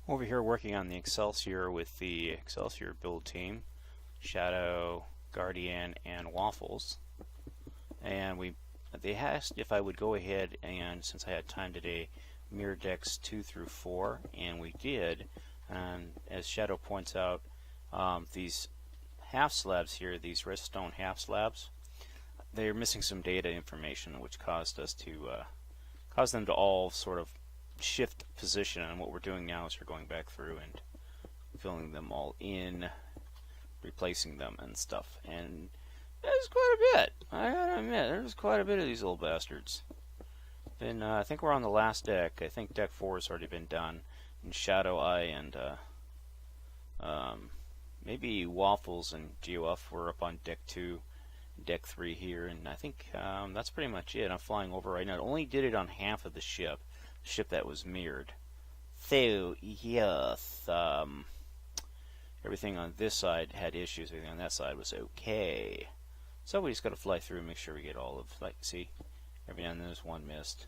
Over here working on the Excelsior with the Excelsior build team, Shadow, Guardian, and Waffles. And they asked if I would go ahead and, since I had time today, mirror decks 2 through 4, and we did. And as Shadow points out, these half slabs here, these redstone half slabs, they're missing some data information, which caused them to all sort of shift position. And what we're doing now is we're going back through and filling them all in, replacing them and stuff. And there's quite a bit. I gotta admit, there's quite a bit of these little bastards. I think we're on the last deck. I think deck 4 has already been done. And Shadow, I, and maybe Waffles and GeoF were up on deck 2, deck 3 here, and I think that's pretty much it. I'm flying over right now. I only did it on half of the ship that was mirrored. So, yes, everything on this side had issues. Everything on that side was okay. So we just got to fly through and make sure we get all of, like, see, every now and then there's one missed.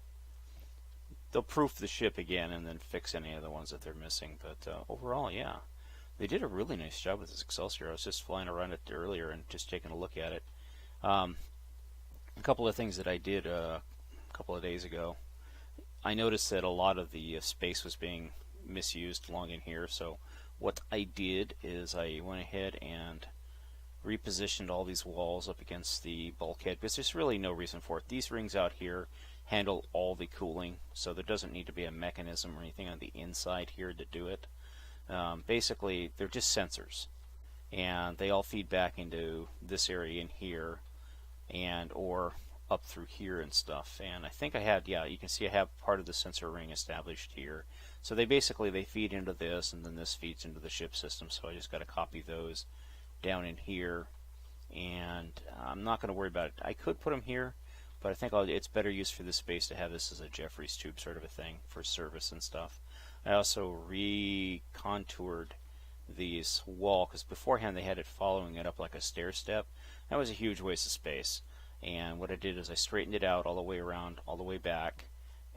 They'll proof the ship again and then fix any of the ones that they're missing. But overall, yeah, they did a really nice job with this Excelsior. I was just flying around it earlier and just taking a look at it. A couple of things that I did a couple of days ago. I noticed that a lot of the space was being misused along in here. So what I did is I went ahead and repositioned all these walls up against the bulkhead, because there's really no reason for it. These rings out here handle all the cooling, so there doesn't need to be a mechanism or anything on the inside here to do it. Basically, they're just sensors, and they all feed back into this area in here, and or up through here and stuff. And I think I had, yeah, you can see I have part of the sensor ring established here. So they feed into this, and then this feeds into the ship system. So I just got to copy those down in here, and I'm not going to worry about it. I could put them here, but I think it's better use for this space to have this as a Jeffries tube sort of a thing for service and stuff. I also recontoured these wall, because beforehand they had it following it up like a stair step. That was a huge waste of space. And what I did is I straightened it out all the way around, all the way back,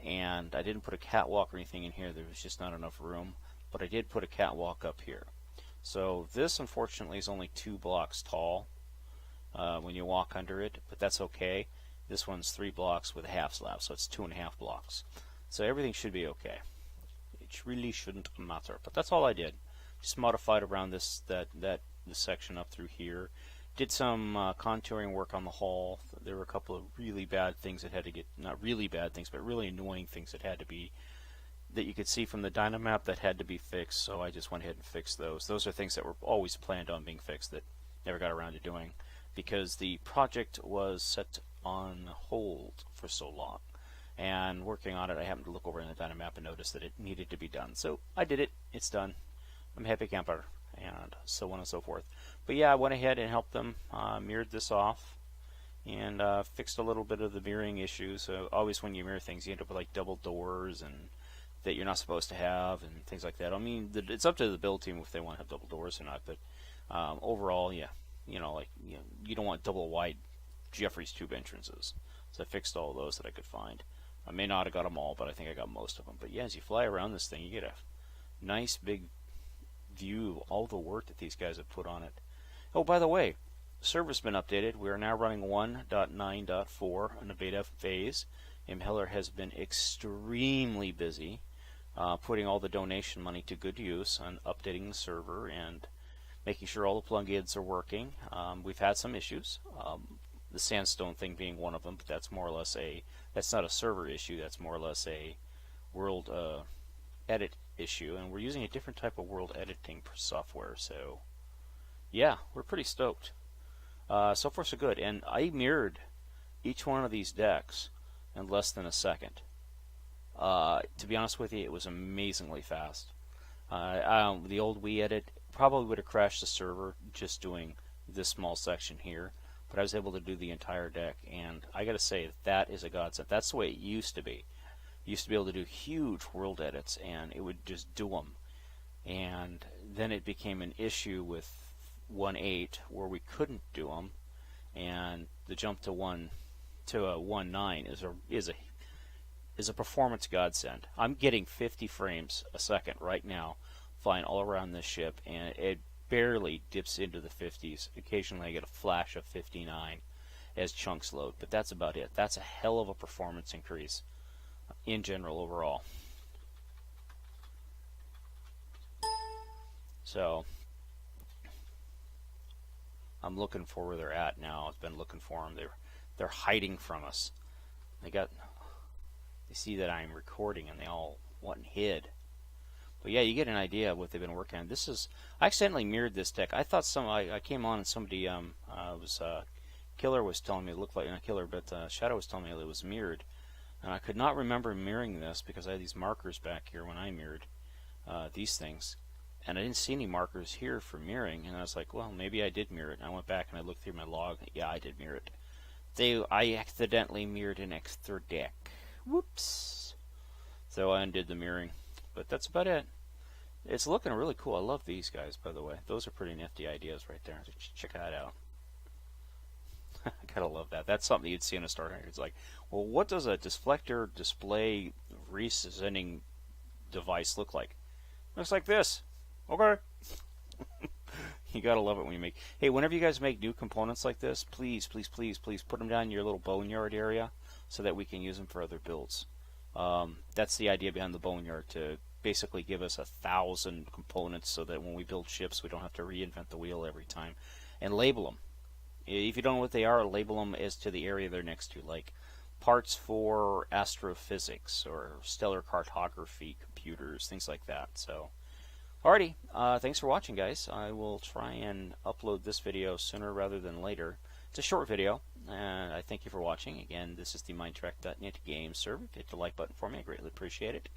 and I didn't put a catwalk or anything in here. There was just not enough room, but I did put a catwalk up here. So this, unfortunately, is only 2 blocks tall when you walk under it, but that's okay. This one's 3 blocks with a half slab, so it's 2.5 blocks. So everything should be okay. It really shouldn't matter. But that's all I did. Just modified around this section up through here. Did some contouring work on the hull. There were a couple of really bad things that had to get, not really bad things, but really annoying things that had to be, that you could see from the Dynamap that had to be fixed, so I just went ahead and fixed those. Those are things that were always planned on being fixed that never got around to doing, because the project was set on hold for so long. And working on it, I happened to look over in the Dynamap and notice that it needed to be done. So I did it. It's done. I'm a happy camper, and so on and so forth. But yeah, I went ahead and helped them, mirrored this off, and fixed a little bit of the mirroring issues. Always when you mirror things, you end up with like double doors and that you're not supposed to have and things like that. I mean, it's up to the build team if they want to have double doors or not. But overall, yeah, you don't want double wide Jeffries tube entrances. So I fixed all of those that I could find. I may not have got them all, but I think I got most of them. But yeah, as you fly around this thing, you get a nice big view of all the work that these guys have put on it. Oh, by the way, the server's been updated. We are now running 1.9.4 in the beta phase. Imheller has been extremely busy putting all the donation money to good use on updating the server and making sure all the plugins are working. We've had some issues, the sandstone thing being one of them, but that's more or less that's not a server issue, that's more or less a world edit issue, and we're using a different type of world editing software, so yeah, we're pretty stoked. So far so good, and I mirrored each one of these decks in less than a second. To be honest with you, it was amazingly fast. The old Wii edit probably would have crashed the server just doing this small section here, but I was able to do the entire deck, and I gotta say, that is a godsend. That's the way it used to be. You used to be able to do huge world edits, and it would just do them. And then it became an issue with 1.8 where we couldn't do them, and the jump to 1.9 is a performance godsend. I'm getting 50 frames a second right now flying all around this ship, and it barely dips into the 50s. Occasionally I get a flash of 59 as chunks load, but that's about it. That's a hell of a performance increase in general overall. So I'm looking for where they're at now. I've been looking for them. They're hiding from us. They see that I'm recording, and they all went and hid. But yeah, you get an idea of what they've been working on. I accidentally mirrored this deck. I thought I came on and somebody Killer was telling me it looked like, not Killer, but Shadow was telling me it was mirrored, and I could not remember mirroring this because I had these markers back here when I mirrored these things, and I didn't see any markers here for mirroring, and I was like, well, maybe I did mirror it. And I went back and I looked through my log. Yeah, I did mirror it. I accidentally mirrored an extra deck. Whoops. So I undid the mirroring, but that's about it. It's looking really cool. I love these guys, by the way. Those are pretty nifty ideas right there. Check that out. I gotta love that. That's something you'd see in a starter. It's like, well, what does a deflector display representing device look like? Looks like this. Okay. You gotta love it when you make. Hey, whenever you guys make new components like this, please, please, please, please put them down in your little boneyard area so that we can use them for other builds. That's the idea behind the boneyard, to basically give us 1,000 components so that when we build ships, we don't have to reinvent the wheel every time, and label them. If you don't know what they are, label them as to the area they're next to, like parts for astrophysics or stellar cartography computers, things like that. So, alrighty, thanks for watching, guys. I will try and upload this video sooner rather than later. It's a short video, and I thank you for watching. Again, this is the Minetrek.net game server. Hit the like button for me. I greatly appreciate it.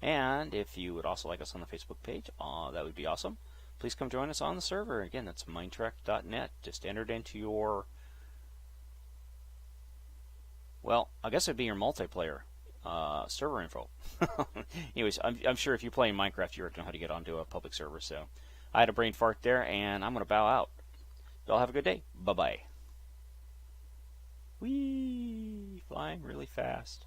And if you would also like us on the Facebook page, that would be awesome. Please come join us on the server. Again, that's Minetrek.net. Just enter it into your, well, I guess it'd be your multiplayer server info. Anyways, I'm sure if you're playing Minecraft, you already know how to get onto a public server. So I had a brain fart there, and I'm going to bow out. Y'all have a good day. Bye-bye. Whee! Flying really fast.